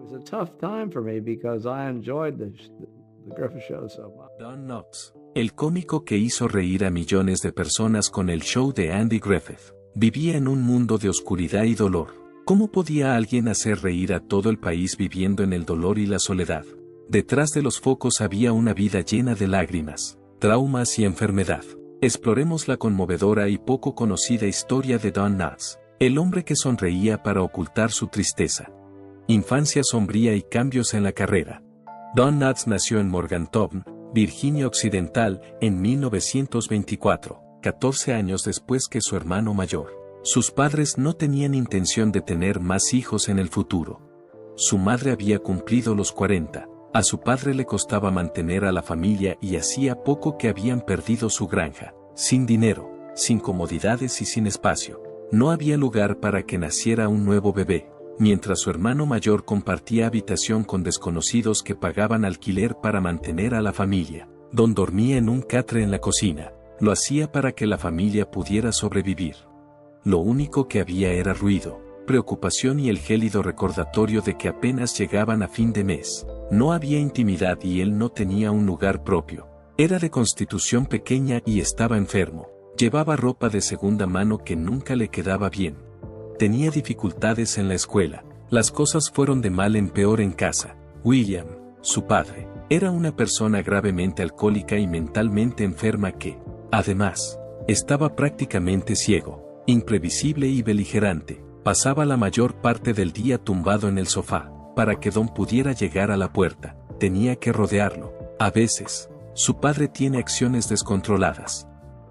was a tough time for me because I enjoyed the Griffith Show so much. Don Knotts, el cómico que hizo reír a millones de personas con el show de Andy Griffith, vivía en un mundo de oscuridad y dolor. ¿Cómo podía alguien hacer reír a todo el país viviendo en el dolor y la soledad? Detrás de los focos había una vida llena de lágrimas, traumas y enfermedad. Exploremos la conmovedora y poco conocida historia de Don Knotts, el hombre que sonreía para ocultar su tristeza. Infancia sombría y cambios en la carrera. Don Knotts nació en Morgantown, Virginia Occidental, en 1924, 14 años después que su hermano mayor. Sus padres no tenían intención de tener más hijos en el futuro. Su madre había cumplido los 40. A su padre le costaba mantener a la familia y hacía poco que habían perdido su granja. Sin dinero, sin comodidades y sin espacio. No había lugar para que naciera un nuevo bebé, mientras su hermano mayor compartía habitación con desconocidos que pagaban alquiler para mantener a la familia. Don dormía en un catre en la cocina. Lo hacía para que la familia pudiera sobrevivir. Lo único que había era ruido, preocupación y el gélido recordatorio de que apenas llegaban a fin de mes. No había intimidad y él no tenía un lugar propio. Era de constitución pequeña y estaba enfermo. Llevaba ropa de segunda mano que nunca le quedaba bien. Tenía dificultades en la escuela. Las cosas fueron de mal en peor en casa. William, su padre, era una persona gravemente alcohólica y mentalmente enferma que, además, estaba prácticamente ciego, imprevisible y beligerante. Pasaba la mayor parte del día tumbado en el sofá. Para que Don pudiera llegar a la puerta, tenía que rodearlo. A veces, su padre tiene acciones descontroladas.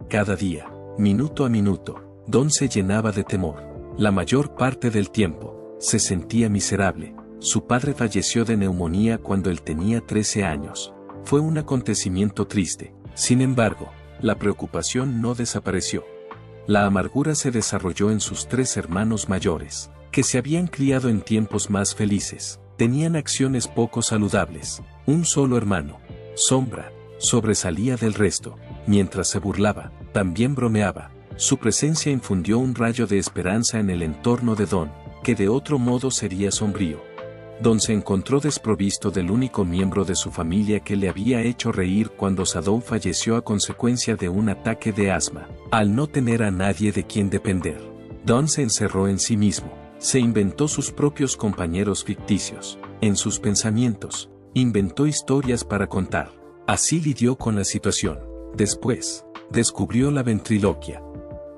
Cada día, minuto a minuto, Don se llenaba de temor. La mayor parte del tiempo, se sentía miserable. Su padre falleció de neumonía cuando él tenía 13 años. Fue un acontecimiento triste. Sin embargo, la preocupación no desapareció. La amargura se desarrolló en sus 3 hermanos mayores, que se habían criado en tiempos más felices. Tenían acciones poco saludables. Un solo hermano, Sombra, sobresalía del resto. Mientras se burlaba, también bromeaba. Su presencia infundió un rayo de esperanza en el entorno de Don, que de otro modo sería sombrío. Don se encontró desprovisto del único miembro de su familia que le había hecho reír cuando Sadou falleció a consecuencia de un ataque de asma. Al no tener a nadie de quien depender, Don se encerró en sí mismo. Se inventó sus propios compañeros ficticios. En sus pensamientos, inventó historias para contar. Así lidió con la situación. Después, descubrió la ventriloquia.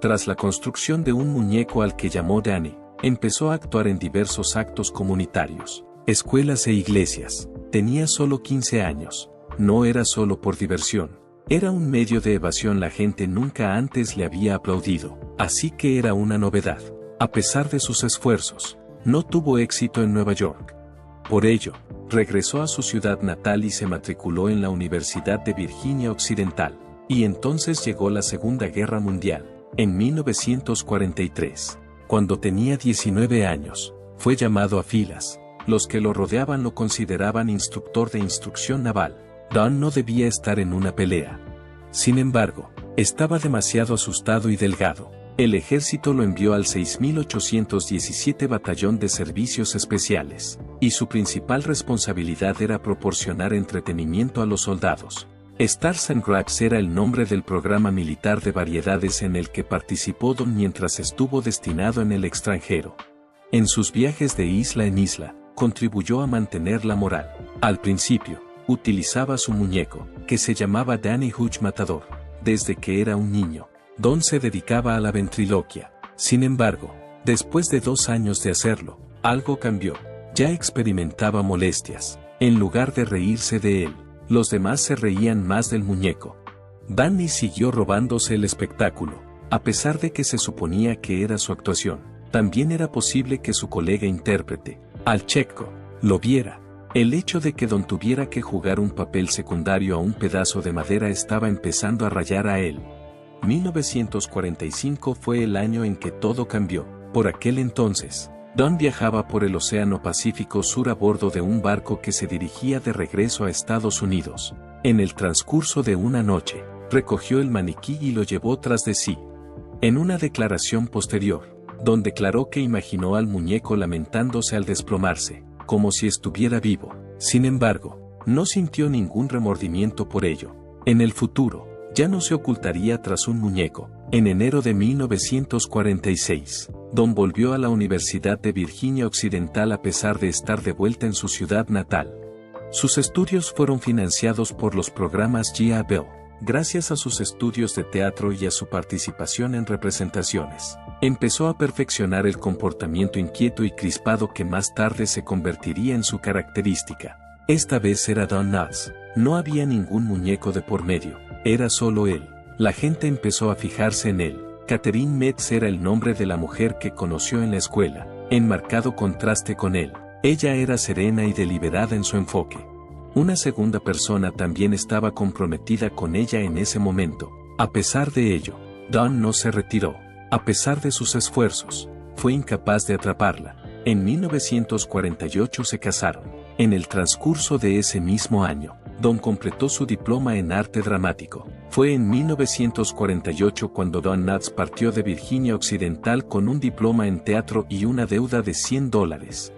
Tras la construcción de un muñeco al que llamó Danny, empezó a actuar en diversos actos comunitarios, escuelas e iglesias. Tenía solo 15 años. No era solo por diversión. Era un medio de evasión. La gente nunca antes le había aplaudido, así que era una novedad. A pesar de sus esfuerzos, no tuvo éxito en Nueva York. Por ello, regresó a su ciudad natal y se matriculó en la Universidad de Virginia Occidental. Y entonces llegó la Segunda Guerra Mundial. En 1943, cuando tenía 19 años, fue llamado a filas. Los que lo rodeaban lo consideraban instructor de instrucción naval. Don no debía estar en una pelea. Sin embargo, estaba demasiado asustado y delgado. El ejército lo envió al 6817 Batallón de Servicios Especiales, y su principal responsabilidad era proporcionar entretenimiento a los soldados. Stars and Raps era el nombre del programa militar de variedades en el que participó Don mientras estuvo destinado en el extranjero. En sus viajes de isla en isla, contribuyó a mantener la moral. Al principio, utilizaba su muñeco, que se llamaba Danny Hutch Matador. Desde que era un niño, Don se dedicaba a la ventriloquia. Sin embargo, después de 2 años de hacerlo, algo cambió. Ya experimentaba molestias. En lugar de reírse de él, los demás se reían más del muñeco. Danny siguió robándose el espectáculo, a pesar de que se suponía que era su actuación. También era posible que su colega intérprete, Al Checo, lo viera. El hecho de que Don tuviera que jugar un papel secundario a un pedazo de madera estaba empezando a rayar a él. 1945 fue el año en que todo cambió. Por aquel entonces, Don viajaba por el Océano Pacífico Sur a bordo de un barco que se dirigía de regreso a Estados Unidos. En el transcurso de una noche, recogió el maniquí y lo llevó tras de sí. En una declaración posterior, Don declaró que imaginó al muñeco lamentándose al desplomarse. como si estuviera vivo. Sin embargo, no sintió ningún remordimiento por ello. En el futuro, ya no se ocultaría tras un muñeco. En enero de 1946, Don volvió a la Universidad de Virginia Occidental a pesar de estar de vuelta en su ciudad natal. Sus estudios fueron financiados por los programas G.I. Bell, gracias a sus estudios de teatro y a su participación en representaciones. Empezó a perfeccionar el comportamiento inquieto y crispado que más tarde se convertiría en su característica. Esta vez era Don Knotts. No había ningún muñeco de por medio, era solo él. La gente empezó a fijarse en él. Catherine Metz era el nombre de la mujer que conoció en la escuela, en marcado contraste con él. Ella era serena y deliberada en su enfoque. Una segunda persona también estaba comprometida con ella en ese momento. A pesar de ello, Don no se retiró. A pesar de sus esfuerzos, fue incapaz de atraparla. En 1948 se casaron. En el transcurso de ese mismo año, Don completó su diploma en arte dramático. Fue en 1948 cuando Don Knotts partió de Virginia Occidental con un diploma en teatro y una deuda de $100.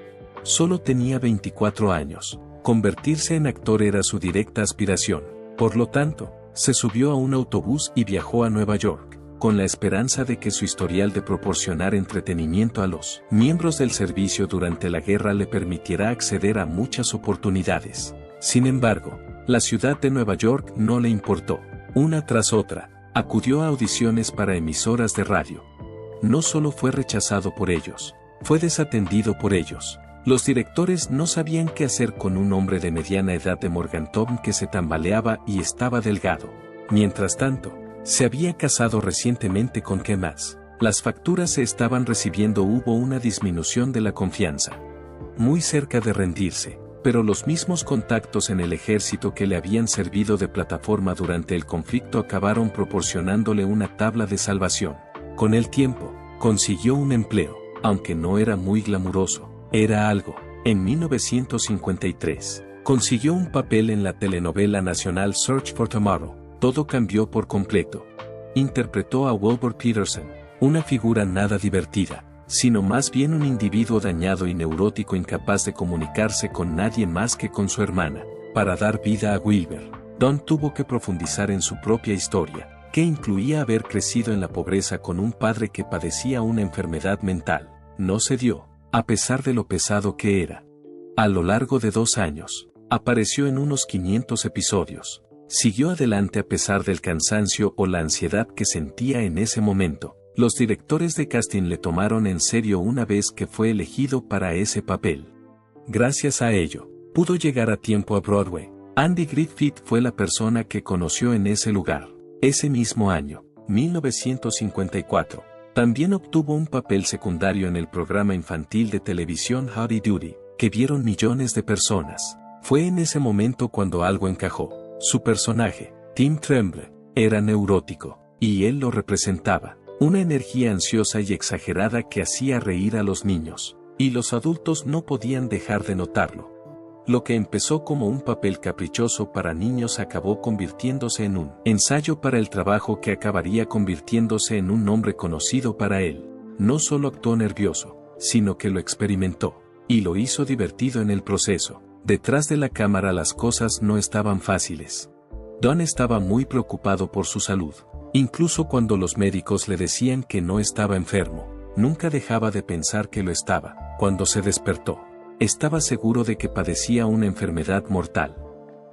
Solo tenía 24 años. Convertirse en actor era su directa aspiración. Por lo tanto, se subió a un autobús y viajó a Nueva York, con la esperanza de que su historial de proporcionar entretenimiento a los miembros del servicio durante la guerra le permitiera acceder a muchas oportunidades. Sin embargo, la ciudad de Nueva York no le importó. Una tras otra, acudió a audiciones para emisoras de radio. No solo fue rechazado por ellos, fue desatendido por ellos. Los directores no sabían qué hacer con un hombre de mediana edad de Morgantown que se tambaleaba y estaba delgado. Mientras tanto, se había casado recientemente con ¿qué más? Las facturas se estaban recibiendo, hubo una disminución de la confianza. Muy cerca de rendirse, pero los mismos contactos en el ejército que le habían servido de plataforma durante el conflicto acabaron proporcionándole una tabla de salvación. Con el tiempo, consiguió un empleo, aunque no era muy glamuroso, era algo. En 1953, consiguió un papel en la telenovela nacional Search for Tomorrow. Todo cambió por completo. Interpretó a Wilbur Peterson, una figura nada divertida, sino más bien un individuo dañado y neurótico incapaz de comunicarse con nadie más que con su hermana. Para dar vida a Wilbur, Don tuvo que profundizar en su propia historia, que incluía haber crecido en la pobreza con un padre que padecía una enfermedad mental. No cedió, a pesar de lo pesado que era. A lo largo de 2 años, apareció en unos 500 episodios. Siguió adelante a pesar del cansancio o la ansiedad que sentía en ese momento. Los directores de casting le tomaron en serio una vez que fue elegido para ese papel. Gracias a ello, pudo llegar a tiempo a Broadway. Andy Griffith fue la persona que conoció en ese lugar. Ese mismo año, 1954, también obtuvo un papel secundario en el programa infantil de televisión Howdy Doody, que vieron millones de personas. Fue en ese momento cuando algo encajó. Su personaje, Tim Tremble, era neurótico, y él lo representaba. Una energía ansiosa y exagerada que hacía reír a los niños, y los adultos no podían dejar de notarlo. Lo que empezó como un papel caprichoso para niños acabó convirtiéndose en un ensayo para el trabajo que acabaría convirtiéndose en un nombre conocido para él. No solo actuó nervioso, sino que lo experimentó, y lo hizo divertido en el proceso. Detrás de la cámara las cosas no estaban fáciles. Don estaba muy preocupado por su salud. Incluso cuando los médicos le decían que no estaba enfermo, nunca dejaba de pensar que lo estaba. Cuando se despertó, estaba seguro de que padecía una enfermedad mortal.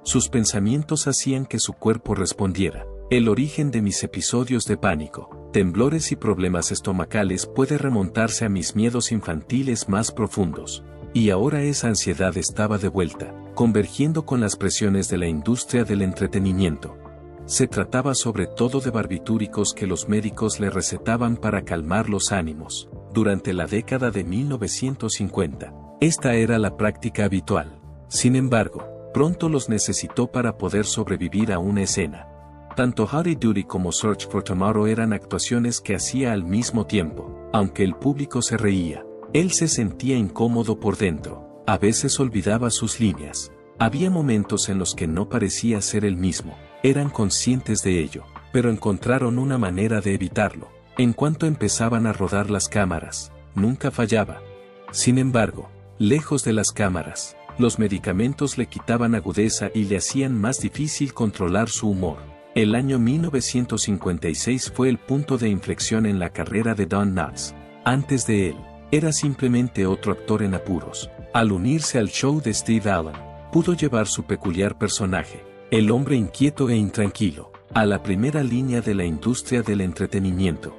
Sus pensamientos hacían que su cuerpo respondiera. El origen de mis episodios de pánico, temblores y problemas estomacales puede remontarse a mis miedos infantiles más profundos. Y ahora esa ansiedad estaba de vuelta, convergiendo con las presiones de la industria del entretenimiento. Se trataba sobre todo de barbitúricos que los médicos le recetaban para calmar los ánimos. Durante la década de 1950, esta era la práctica habitual. Sin embargo, pronto los necesitó para poder sobrevivir a una escena. Tanto Howdy Doody como Search for Tomorrow eran actuaciones que hacía al mismo tiempo. Aunque el público se reía, él se sentía incómodo por dentro. A veces olvidaba sus líneas. Había momentos en los que no parecía ser el mismo. Eran conscientes de ello, pero encontraron una manera de evitarlo. En cuanto empezaban a rodar las cámaras, nunca fallaba. Sin embargo, Lejos de las cámaras, los medicamentos le quitaban agudeza y le hacían más difícil controlar su humor. El año 1956 fue el punto de inflexión en la carrera de Don Knotts. Antes de él, era simplemente otro actor en apuros. Al unirse al show de Steve Allen, pudo llevar su peculiar personaje, el hombre inquieto e intranquilo, a la primera línea de la industria del entretenimiento.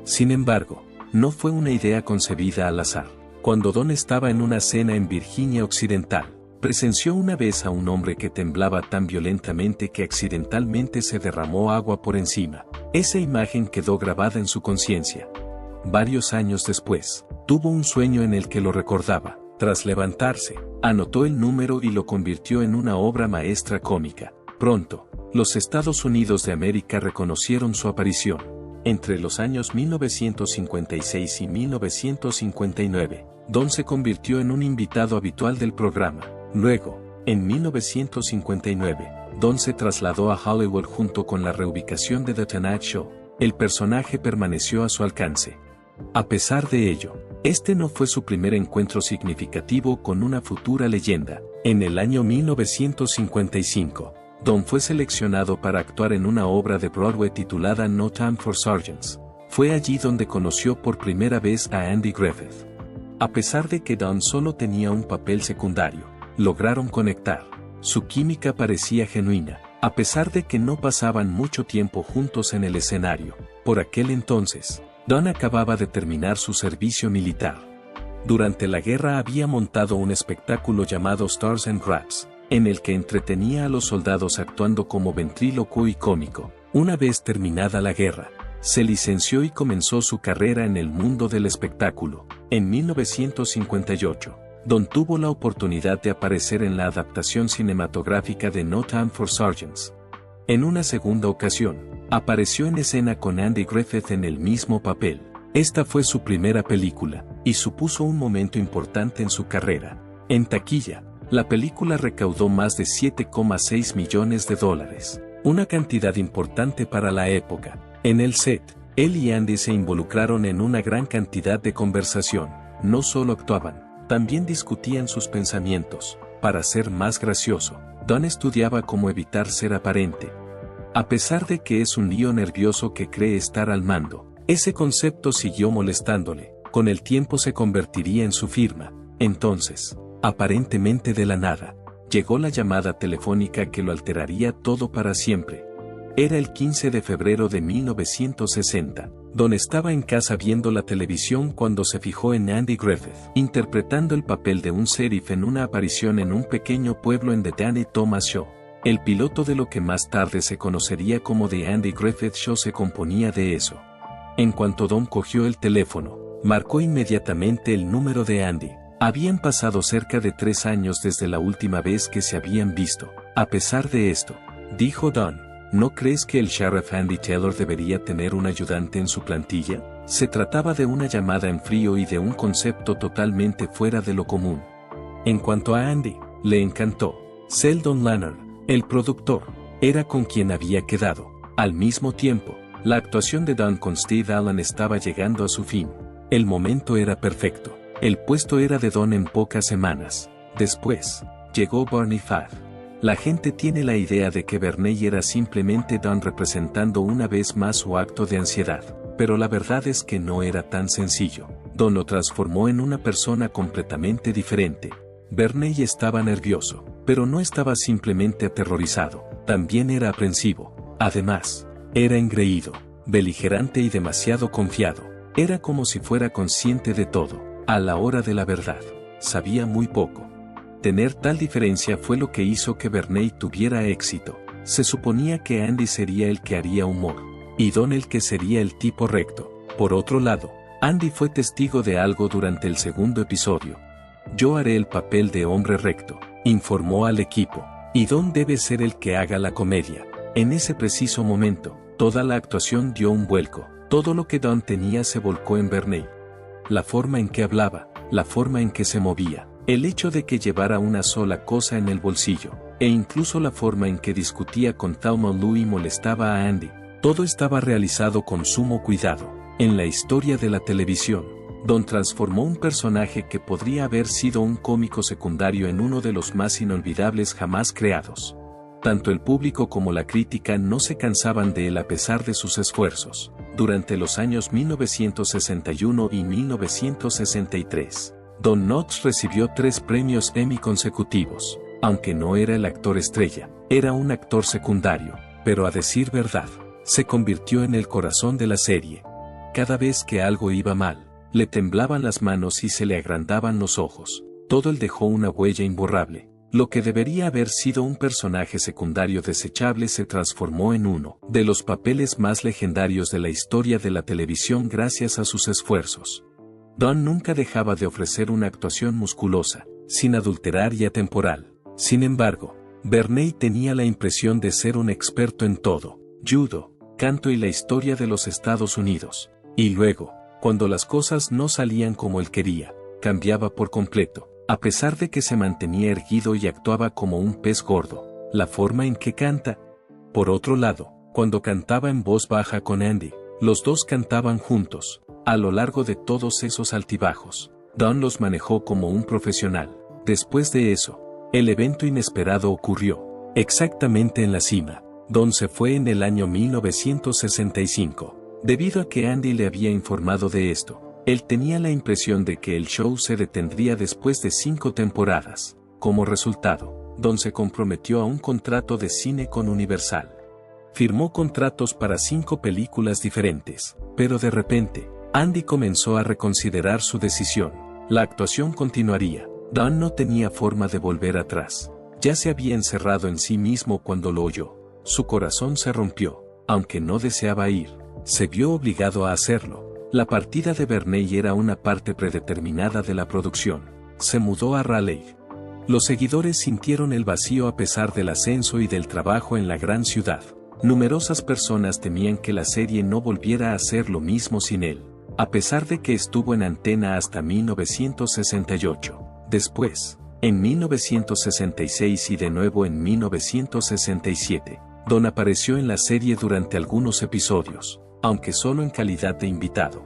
Sin embargo, no fue una idea concebida al azar. Cuando Don estaba en una cena en Virginia Occidental, presenció una vez a un hombre que temblaba tan violentamente que accidentalmente se derramó agua por encima. Esa imagen quedó grabada en su conciencia. Varios años después, tuvo un sueño en el que lo recordaba. Tras levantarse, anotó el número y lo convirtió en una obra maestra cómica. Pronto, los Estados Unidos de América reconocieron su aparición. Entre los años 1956 y 1959, Don se convirtió en un invitado habitual del programa. Luego, en 1959, Don se trasladó a Hollywood junto con la reubicación de The Tonight Show. El personaje permaneció a su alcance. A pesar de ello, este no fue su primer encuentro significativo con una futura leyenda. En el año 1955, Don fue seleccionado para actuar en una obra de Broadway titulada No Time for Sergeants. Fue allí donde conoció por primera vez a Andy Griffith. A pesar de que Don solo tenía un papel secundario, lograron conectar. Su química parecía genuina, a pesar de que no pasaban mucho tiempo juntos en el escenario. Por aquel entonces, Don acababa de terminar su servicio militar. Durante la guerra había montado un espectáculo llamado Stars and Raps, en el que entretenía a los soldados actuando como ventrílocuo y cómico. Una vez terminada la guerra, se licenció y comenzó su carrera en el mundo del espectáculo. En 1958, Don tuvo la oportunidad de aparecer en la adaptación cinematográfica de No Time for Sergeants. En una segunda ocasión, apareció en escena con Andy Griffith en el mismo papel. Esta fue su primera película, y supuso un momento importante en su carrera. En taquilla, la película recaudó más de $7,6 millones, una cantidad importante para la época. En el set, él y Andy se involucraron en una gran cantidad de conversación. No solo actuaban, también discutían sus pensamientos. Para ser más gracioso, Don estudiaba cómo evitar ser aparente. A pesar de que es un lío nervioso que cree estar al mando, ese concepto siguió molestándole. Con el tiempo se convertiría en su firma. Entonces, aparentemente de la nada, llegó la llamada telefónica que lo alteraría todo para siempre. Era el 15 de febrero de 1960. Don estaba en casa viendo la televisión cuando se fijó en Andy Griffith, interpretando el papel de un sheriff en una aparición en un pequeño pueblo en The Danny Thomas Show. El piloto de lo que más tarde se conocería como The Andy Griffith Show se componía de eso. En cuanto Don cogió el teléfono, marcó inmediatamente el número de Andy. Habían pasado cerca de 3 años desde la última vez que se habían visto. A pesar de esto, dijo Don, ¿no crees que el sheriff Andy Taylor debería tener un ayudante en su plantilla? Se trataba de una llamada en frío y de un concepto totalmente fuera de lo común. En cuanto a Andy, le encantó. Sheldon Leonard, el productor, era con quien había quedado. Al mismo tiempo, la actuación de Don con Steve Allen estaba llegando a su fin. El momento era perfecto. El puesto era de Don en pocas semanas. Después, llegó Barney Fife. La gente tiene la idea de que Barney era simplemente Don representando una vez más su acto de ansiedad, pero la verdad es que no era tan sencillo. Don lo transformó en una persona completamente diferente. Barney estaba nervioso, pero no estaba simplemente aterrorizado, también era aprensivo. Además, era engreído, beligerante y demasiado confiado. Era como si fuera consciente de todo. A la hora de la verdad, sabía muy poco. Tener tal diferencia fue lo que hizo que Barney tuviera éxito. Se suponía que Andy sería el que haría humor, y Don el que sería el tipo recto. Por otro lado, Andy fue testigo de algo durante el segundo episodio. Yo haré el papel de hombre recto, informó al equipo, y Don debe ser el que haga la comedia. En ese preciso momento, toda la actuación dio un vuelco. Todo lo que Don tenía se volcó en Barney. La forma en que hablaba, la forma en que se movía, el hecho de que llevara una sola cosa en el bolsillo, e incluso la forma en que discutía con Thelma Lou y molestaba a Andy, todo estaba realizado con sumo cuidado. En la historia de la televisión, Don transformó un personaje que podría haber sido un cómico secundario en uno de los más inolvidables jamás creados. Tanto el público como la crítica no se cansaban de él a pesar de sus esfuerzos. Durante los años 1961 y 1963, Don Knotts recibió 3 premios Emmy consecutivos. Aunque no era el actor estrella, era un actor secundario, pero a decir verdad, se convirtió en el corazón de la serie. Cada vez que algo iba mal, le temblaban las manos y se le agrandaban los ojos. Todo él dejó una huella imborrable. Lo que debería haber sido un personaje secundario desechable se transformó en uno de los papeles más legendarios de la historia de la televisión gracias a sus esfuerzos. Don nunca dejaba de ofrecer una actuación musculosa, sin adulterar y atemporal. Sin embargo, Bernay tenía la impresión de ser un experto en todo: judo, canto y la historia de los Estados Unidos. Y luego, cuando las cosas no salían como él quería, cambiaba por completo. A pesar de que se mantenía erguido y actuaba como un pez gordo, la forma en que canta. Por otro lado, cuando cantaba en voz baja con Andy, los dos cantaban juntos. A lo largo de todos esos altibajos, Don los manejó como un profesional. Después de eso, el evento inesperado ocurrió. Exactamente en la cima, Don se fue en el año 1965. Debido a que Andy le había informado de esto, él tenía la impresión de que el show se detendría después de 5 temporadas. Como resultado, Don se comprometió a un contrato de cine con Universal. Firmó contratos para 5 películas diferentes, pero de repente, Andy comenzó a reconsiderar su decisión. La actuación continuaría. Don no tenía forma de volver atrás. Ya se había encerrado en sí mismo cuando lo oyó. Su corazón se rompió. Aunque no deseaba ir, se vio obligado a hacerlo. La partida de Bernay era una parte predeterminada de la producción. Se mudó a Raleigh. Los seguidores sintieron el vacío a pesar del ascenso y del trabajo en la gran ciudad. Numerosas personas temían que la serie no volviera a ser lo mismo sin él, a pesar de que estuvo en antena hasta 1968. Después, en 1966 y de nuevo en 1967, Don apareció en la serie durante algunos episodios, aunque solo en calidad de invitado.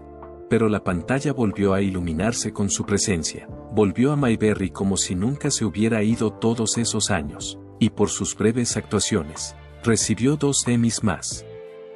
Pero la pantalla volvió a iluminarse con su presencia. Volvió a Mayberry como si nunca se hubiera ido todos esos años, y por sus breves actuaciones, recibió 2 Emmys más.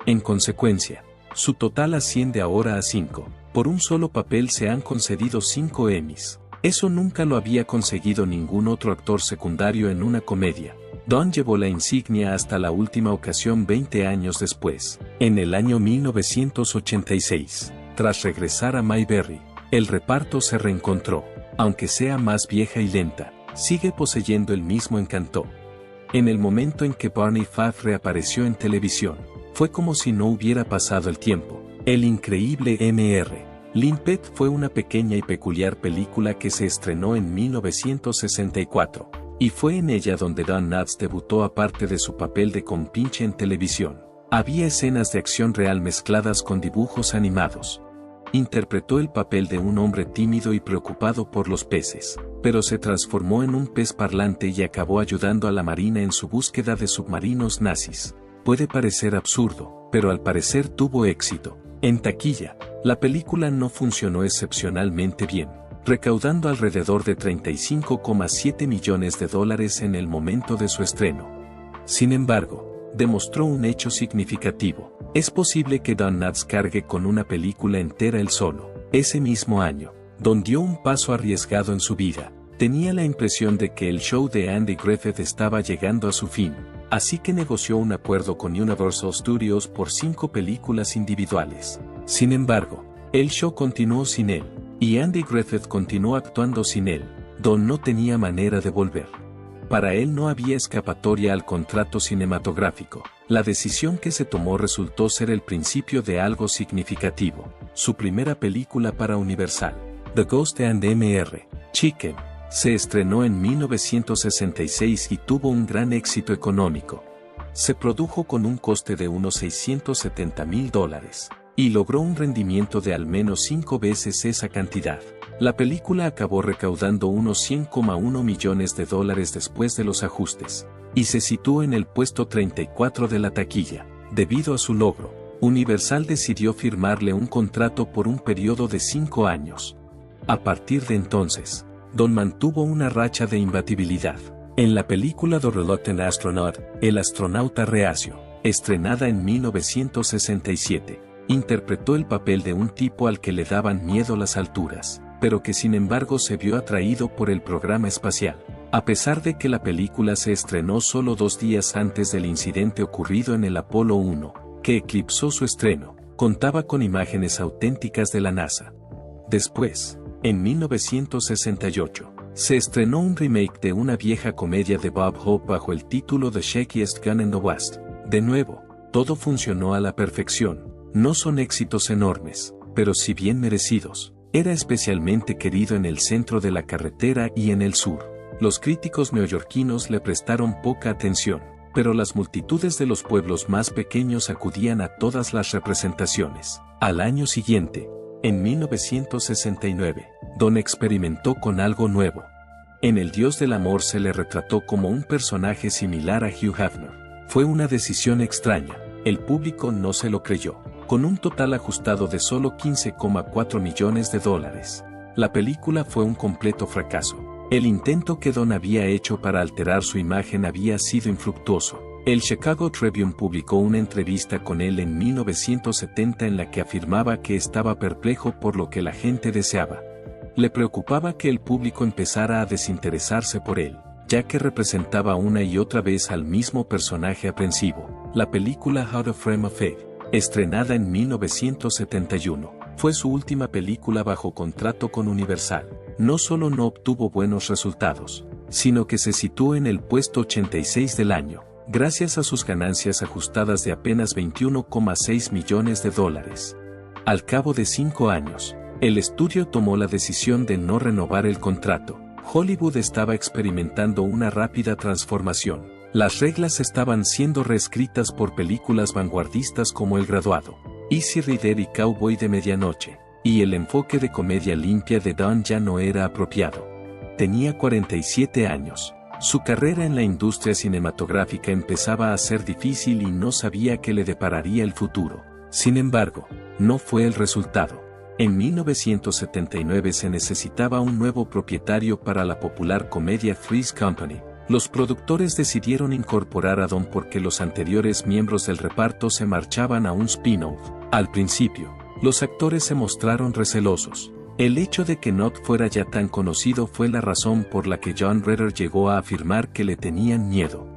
En consecuencia, su total asciende ahora a 5. Por un solo papel se han concedido 5 Emmys. Eso nunca lo había conseguido ningún otro actor secundario en una comedia. Don llevó la insignia hasta la última ocasión 20 años después, en el año 1986. Tras regresar a Mayberry, el reparto se reencontró. Aunque sea más vieja y lenta, sigue poseyendo el mismo encanto. En el momento en que Barney Fife reapareció en televisión, fue como si no hubiera pasado el tiempo. El increíble Mr. Limpet fue una pequeña y peculiar película que se estrenó en 1964. Y fue en ella donde Don Knotts debutó aparte de su papel de compinche en televisión. Había escenas de acción real mezcladas con dibujos animados. Interpretó el papel de un hombre tímido y preocupado por los peces, pero se transformó en un pez parlante y acabó ayudando a la marina en su búsqueda de submarinos nazis. Puede parecer absurdo, pero al parecer tuvo éxito. En taquilla, la película no funcionó excepcionalmente bien, recaudando alrededor de $35,7 millones en el momento de su estreno. Sin embargo, demostró un hecho significativo. Es posible que Don Knotts cargue con una película entera él solo. Ese mismo año, Don dio un paso arriesgado en su vida. Tenía la impresión de que el show de Andy Griffith estaba llegando a su fin, así que negoció un acuerdo con Universal Studios por 5 películas individuales. Sin embargo, el show continuó sin él, y Andy Griffith continuó actuando sin él. Don no tenía manera de volver. Para él no había escapatoria al contrato cinematográfico. La decisión que se tomó resultó ser el principio de algo significativo. Su primera película para Universal, The Ghost and Mr. Chicken, se estrenó en 1966 y tuvo un gran éxito económico. Se produjo con un coste de unos $670,000. Y logró un rendimiento de al menos 5 veces esa cantidad. La película acabó recaudando unos $100,1 millones después de los ajustes, y se situó en el puesto 34 de la taquilla. Debido a su logro, Universal decidió firmarle un contrato por un periodo de 5 años. A partir de entonces, Don mantuvo una racha de imbatibilidad. En la película The Reluctant Astronaut, El astronauta reacio, estrenada en 1967, interpretó el papel de un tipo al que le daban miedo las alturas, pero que sin embargo se vio atraído por el programa espacial. A pesar de que la película se estrenó solo 2 días antes del incidente ocurrido en el Apolo 1, que eclipsó su estreno, contaba con imágenes auténticas de la NASA. Después, en 1968, se estrenó un remake de una vieja comedia de Bob Hope bajo el título The Shakiest Gun in the West. De nuevo, todo funcionó a la perfección. No son éxitos enormes, pero si bien merecidos. Era especialmente querido en el centro de la carretera y en el sur. Los críticos neoyorquinos le prestaron poca atención, pero las multitudes de los pueblos más pequeños acudían a todas las representaciones. Al año siguiente, en 1969, Don experimentó con algo nuevo. En El Dios del Amor se le retrató como un personaje similar a Hugh Hefner. Fue una decisión extraña, el público no se lo creyó. Con un total ajustado de solo $15,4 millones. La película fue un completo fracaso. El intento que Don había hecho para alterar su imagen había sido infructuoso. El Chicago Tribune publicó una entrevista con él en 1970 en la que afirmaba que estaba perplejo por lo que la gente deseaba. Le preocupaba que el público empezara a desinteresarse por él, ya que representaba una y otra vez al mismo personaje aprensivo. La película How to Frame a Fake, estrenada en 1971, fue su última película bajo contrato con Universal. No solo no obtuvo buenos resultados, sino que se situó en el puesto 86 del año, gracias a sus ganancias ajustadas de apenas $21,6 millones. Al cabo de 5 años, el estudio tomó la decisión de no renovar el contrato. Hollywood estaba experimentando una rápida transformación. Las reglas estaban siendo reescritas por películas vanguardistas como El Graduado, Easy Rider y Cowboy de Medianoche, y el enfoque de comedia limpia de Don ya no era apropiado. Tenía 47 años. Su carrera en la industria cinematográfica empezaba a ser difícil y no sabía qué le depararía el futuro. Sin embargo, no fue el resultado. En 1979 se necesitaba un nuevo propietario para la popular comedia Three's Company. Los productores decidieron incorporar a Don porque los anteriores miembros del reparto se marchaban a un spin-off. Al principio, los actores se mostraron recelosos. El hecho de que Not fuera ya tan conocido fue la razón por la que John Ritter llegó a afirmar que le tenían miedo.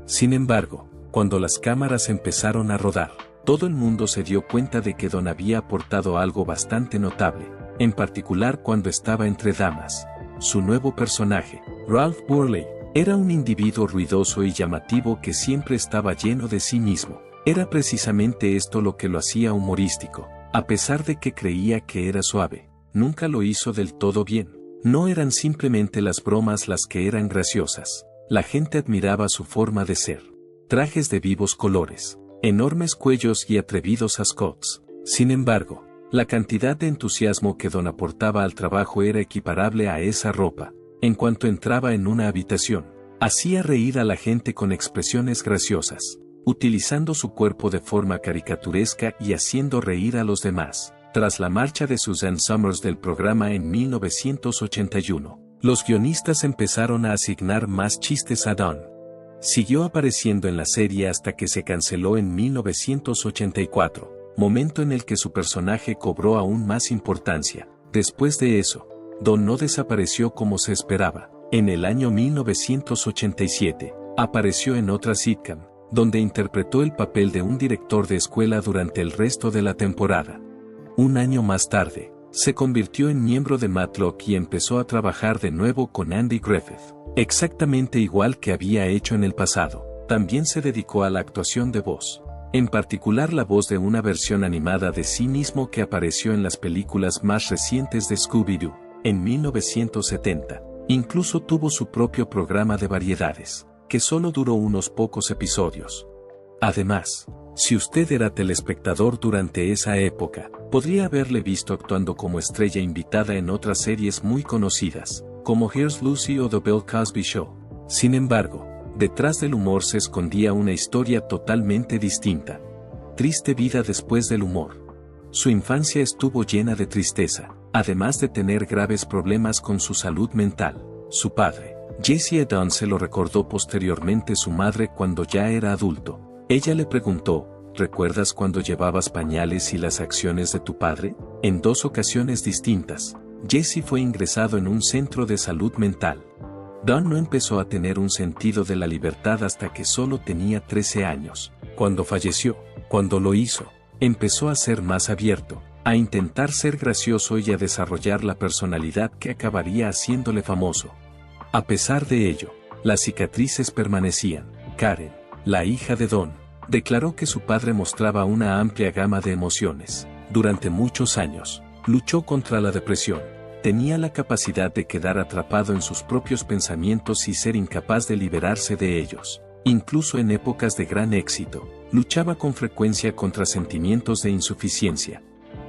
Sin embargo, cuando las cámaras empezaron a rodar, todo el mundo se dio cuenta de que Don había aportado algo bastante notable, en particular cuando estaba entre damas. Su nuevo personaje, Ralph Burley, era un individuo ruidoso y llamativo que siempre estaba lleno de sí mismo. Era precisamente esto lo que lo hacía humorístico. A pesar de que creía que era suave, nunca lo hizo del todo bien. No eran simplemente las bromas las que eran graciosas. La gente admiraba su forma de ser. Trajes de vivos colores, enormes cuellos y atrevidos ascots. Sin embargo, la cantidad de entusiasmo que Don aportaba al trabajo era equiparable a esa ropa. En cuanto entraba en una habitación, hacía reír a la gente con expresiones graciosas, utilizando su cuerpo de forma caricaturesca y haciendo reír a los demás. Tras la marcha de Suzanne Summers del programa en 1981, los guionistas empezaron a asignar más chistes a Don. Siguió apareciendo en la serie hasta que se canceló en 1984, momento en el que su personaje cobró aún más importancia. Después de eso, Don no desapareció como se esperaba. En el año 1987, apareció en otra sitcom, donde interpretó el papel de un director de escuela durante el resto de la temporada. Un año más tarde, se convirtió en miembro de Matlock y empezó a trabajar de nuevo con Andy Griffith, exactamente igual que había hecho en el pasado. También se dedicó a la actuación de voz, en particular la voz de una versión animada de sí mismo que apareció en las películas más recientes de Scooby-Doo. En 1970, incluso tuvo su propio programa de variedades, que solo duró unos pocos episodios. Además, si usted era telespectador durante esa época, podría haberle visto actuando como estrella invitada en otras series muy conocidas, como Here's Lucy o The Bill Cosby Show. Sin embargo, detrás del humor se escondía una historia totalmente distinta. triste vida después del humor. Su infancia estuvo llena de tristeza, además de tener graves problemas con su salud mental. Su padre, Jesse Don, se lo recordó posteriormente su madre cuando ya era adulto. Ella le preguntó, ¿recuerdas cuando llevabas pañales y las acciones de tu padre? En 2 ocasiones distintas, Jesse fue ingresado en un centro de salud mental. Don no empezó a tener un sentido de la libertad hasta que solo tenía 13 años. Cuando falleció, cuando lo hizo, empezó a ser más abierto, a intentar ser gracioso y a desarrollar la personalidad que acabaría haciéndole famoso. A pesar de ello, las cicatrices permanecían. Karen, la hija de Don, declaró que su padre mostraba una amplia gama de emociones. Durante muchos años, luchó contra la depresión. Tenía la capacidad de quedar atrapado en sus propios pensamientos y ser incapaz de liberarse de ellos. Incluso en épocas de gran éxito, luchaba con frecuencia contra sentimientos de insuficiencia.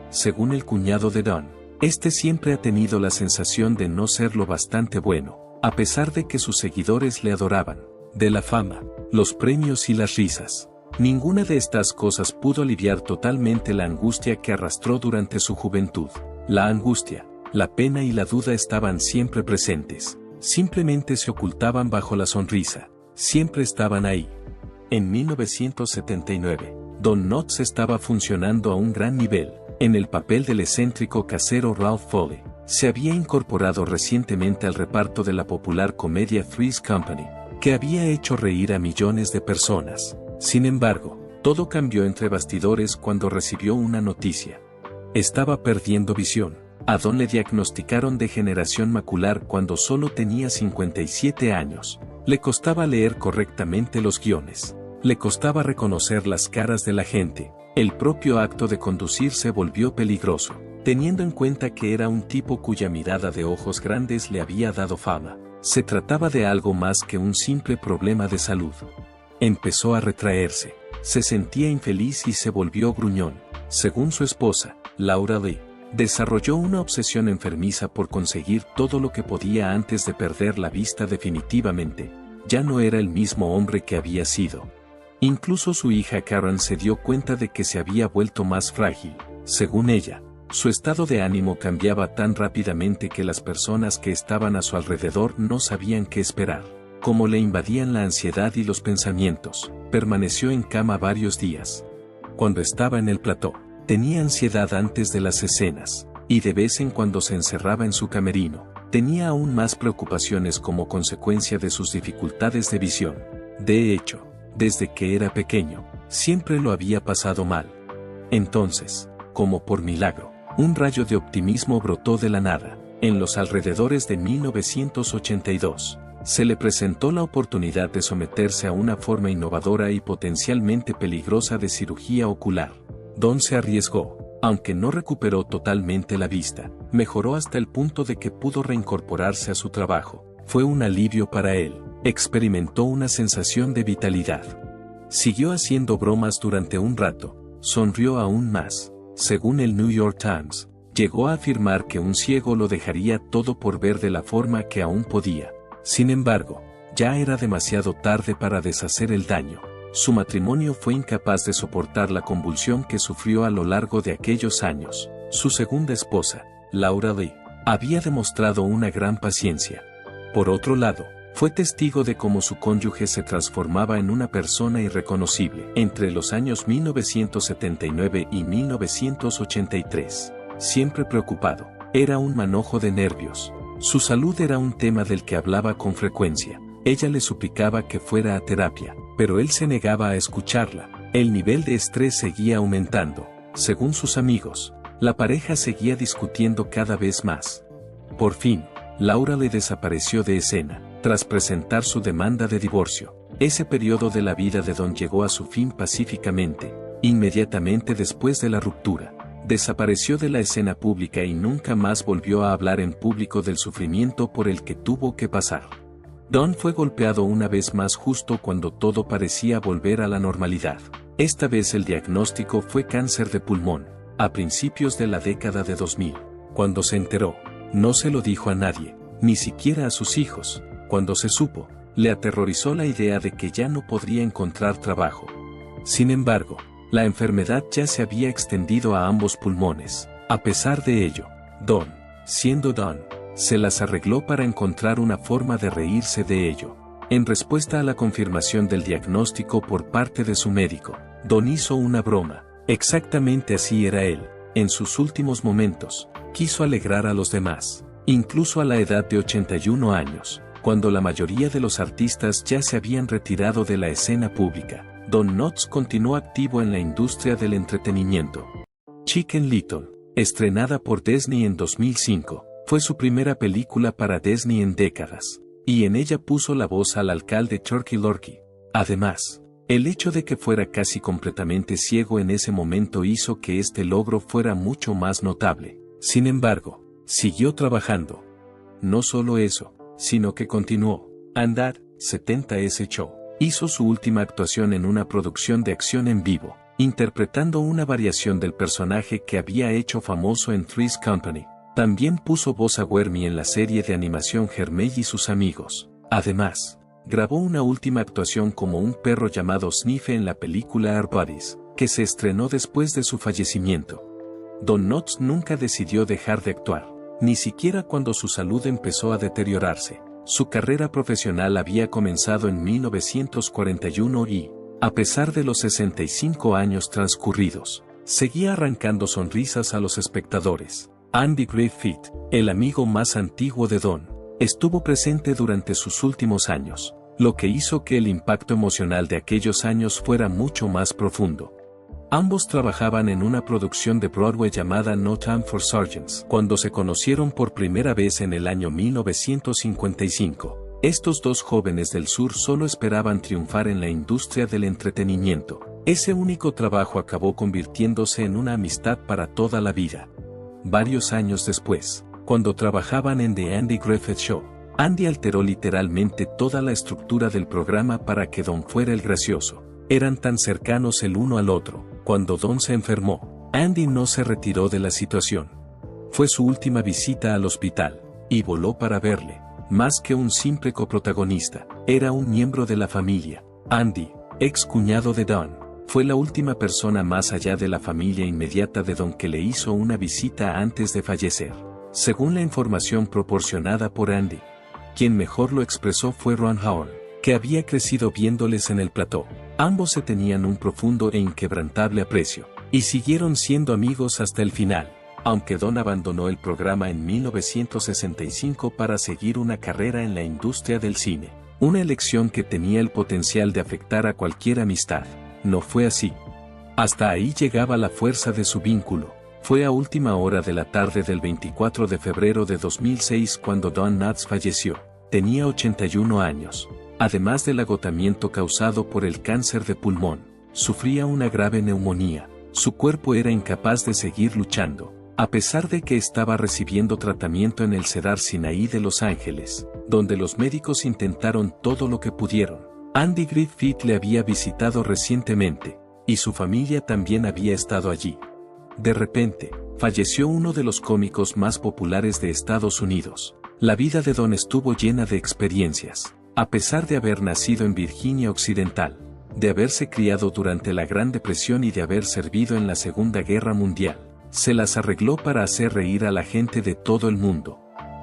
Según el cuñado de Don, este siempre ha tenido la sensación de no ser lo bastante bueno, a pesar de que sus seguidores le adoraban. De la fama, los premios y las risas. Ninguna de estas cosas pudo aliviar totalmente la angustia que arrastró durante su juventud. La angustia, la pena y la duda estaban siempre presentes. Simplemente se ocultaban bajo la sonrisa. Siempre estaban ahí. En 1979, Don Knotts estaba funcionando a un gran nivel, en el papel del excéntrico casero Ralph Foley. Se había incorporado recientemente al reparto de la popular comedia Three's Company, que había hecho reír a millones de personas. Sin embargo, todo cambió entre bastidores cuando recibió una noticia. Estaba perdiendo visión. A Don le diagnosticaron degeneración macular cuando solo tenía 57 años. Le costaba leer correctamente los guiones. Le costaba reconocer las caras de la gente. El propio acto de conducir se volvió peligroso, teniendo en cuenta que era un tipo cuya mirada de ojos grandes le había dado fama. Se trataba de algo más que un simple problema de salud. Empezó a retraerse, se sentía infeliz y se volvió gruñón. Según su esposa, Laura Lee, desarrolló una obsesión enfermiza por conseguir todo lo que podía antes de perder la vista definitivamente. Ya no era el mismo hombre que había sido. Incluso su hija Karen se dio cuenta de que se había vuelto más frágil. Según ella, su estado de ánimo cambiaba tan rápidamente que las personas que estaban a su alrededor no sabían qué esperar. Como le invadían la ansiedad y los pensamientos, permaneció en cama varios días. Cuando estaba en el plató, tenía ansiedad antes de las escenas, y de vez en cuando se encerraba en su camerino. Tenía aún más preocupaciones como consecuencia de sus dificultades de visión. De hecho, desde que era pequeño, siempre lo había pasado mal. Entonces, como por milagro, un rayo de optimismo brotó de la nada. En los alrededores de 1982, se le presentó la oportunidad de someterse a una forma innovadora y potencialmente peligrosa de cirugía ocular. Don se arriesgó, aunque no recuperó totalmente la vista, mejoró hasta el punto de que pudo reincorporarse a su trabajo. Fue un alivio para él, experimentó una sensación de vitalidad. Siguió haciendo bromas durante un rato, sonrió aún más. Según el New York Times, llegó a afirmar que un ciego lo dejaría todo por ver de la forma que aún podía. Sin embargo, ya era demasiado tarde para deshacer el daño. Su matrimonio fue incapaz de soportar la convulsión que sufrió a lo largo de aquellos años. Su segunda esposa, Laura Lee, había demostrado una gran paciencia. Por otro lado, fue testigo de cómo su cónyuge se transformaba en una persona irreconocible. Entre los años 1979 y 1983, siempre preocupado, era un manojo de nervios. Su salud era un tema del que hablaba con frecuencia. Ella le suplicaba que fuera a terapia, pero él se negaba a escucharla. El nivel de estrés seguía aumentando. Según sus amigos, la pareja seguía discutiendo cada vez más. Por fin, Laura le desapareció de escena, tras presentar su demanda de divorcio. Ese periodo de la vida de Don llegó a su fin pacíficamente. Inmediatamente después de la ruptura, desapareció de la escena pública y nunca más volvió a hablar en público del sufrimiento por el que tuvo que pasar. Don fue golpeado una vez más justo cuando todo parecía volver a la normalidad. Esta vez el diagnóstico fue cáncer de pulmón, a principios de la década de 2000. Cuando se enteró, no se lo dijo a nadie, ni siquiera a sus hijos. Cuando se supo, le aterrorizó la idea de que ya no podría encontrar trabajo. Sin embargo, La enfermedad ya se había extendido a ambos pulmones. A pesar de ello, Don, siendo Don, se las arregló para encontrar una forma de reírse de ello. En respuesta a la confirmación del diagnóstico por parte de su médico, Don hizo una broma. Exactamente así era él. En sus últimos momentos, quiso alegrar a los demás, incluso a la edad de 81 años, cuando la mayoría de los artistas ya se habían retirado de la escena pública. Don Knotts continuó activo en la industria del entretenimiento. Chicken Little, estrenada por Disney en 2005, fue su primera película para Disney en décadas, y en ella puso la voz al alcalde Turkey Lurkey. Además, el hecho de que fuera casi completamente ciego en ese momento hizo que este logro fuera mucho más notable. Sin embargo, siguió trabajando. No solo eso, sino que continuó. Andar, 70s Show. Hizo su última actuación en una producción de acción en vivo, interpretando una variación del personaje que había hecho famoso en Three's Company. También puso voz a Wormy en la serie de animación Hermey y sus amigos. Además, grabó una última actuación como un perro llamado Sniffy en la película Our Buddies, que se estrenó después de su fallecimiento. Don Knotts nunca decidió dejar de actuar, ni siquiera cuando su salud empezó a deteriorarse. Su carrera profesional había comenzado en 1941 y, a pesar de los 65 años transcurridos, seguía arrancando sonrisas a los espectadores. Andy Griffith, el amigo más antiguo de Don, estuvo presente durante sus últimos años, lo que hizo que el impacto emocional de aquellos años fuera mucho más profundo. Ambos trabajaban en una producción de Broadway llamada No Time for Sergeants cuando se conocieron por primera vez en el año 1955. Estos dos jóvenes del sur solo esperaban triunfar en la industria del entretenimiento. Ese único trabajo acabó convirtiéndose en una amistad para toda la vida. Varios años después, cuando trabajaban en The Andy Griffith Show, Andy alteró literalmente toda la estructura del programa para que Don fuera el gracioso. Eran tan cercanos el uno al otro. Cuando Don se enfermó, Andy no se retiró de la situación. Fue su última visita al hospital, y voló para verle. Más que un simple coprotagonista, era un miembro de la familia. Andy, ex cuñado de Don, fue la última persona más allá de la familia inmediata de Don que le hizo una visita antes de fallecer. Según la información proporcionada por Andy, quien mejor lo expresó fue Ron Howard, que había crecido viéndoles en el plató. Ambos se tenían un profundo e inquebrantable aprecio, y siguieron siendo amigos hasta el final, aunque Don abandonó el programa en 1965 para seguir una carrera en la industria del cine, una elección que tenía el potencial de afectar a cualquier amistad. No fue así. Hasta ahí llegaba la fuerza de su vínculo. Fue a última hora de la tarde del 24 de febrero de 2006 cuando Don Knotts falleció. Tenía 81 años. Además del agotamiento causado por el cáncer de pulmón, sufría una grave neumonía. Su cuerpo era incapaz de seguir luchando, a pesar de que estaba recibiendo tratamiento en el Cedar Sinai de Los Ángeles, donde los médicos intentaron todo lo que pudieron. Andy Griffith le había visitado recientemente, y su familia también había estado allí. De repente, falleció uno de los cómicos más populares de Estados Unidos. La vida de Don estuvo llena de experiencias. A pesar de haber nacido en Virginia Occidental, de haberse criado durante la Gran Depresión y de haber servido en la Segunda Guerra Mundial, se las arregló para hacer reír a la gente de todo el mundo.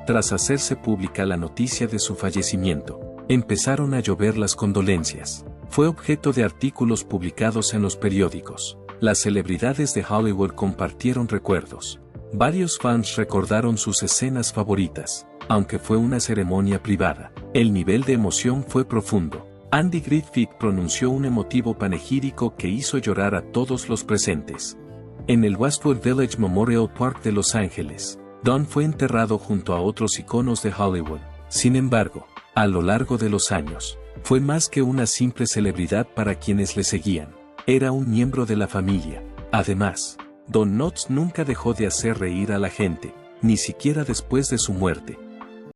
Tras hacerse pública la noticia de su fallecimiento, empezaron a llover las condolencias. Fue objeto de artículos publicados en los periódicos. Las celebridades de Hollywood compartieron recuerdos. Varios fans recordaron sus escenas favoritas. Aunque fue una ceremonia privada, el nivel de emoción fue profundo. Andy Griffith pronunció un emotivo panegírico que hizo llorar a todos los presentes. En el Westwood Village Memorial Park de Los Ángeles, Don fue enterrado junto a otros iconos de Hollywood. Sin embargo, a lo largo de los años, fue más que una simple celebridad para quienes le seguían. Era un miembro de la familia. Además, Don Knotts nunca dejó de hacer reír a la gente, ni siquiera después de su muerte.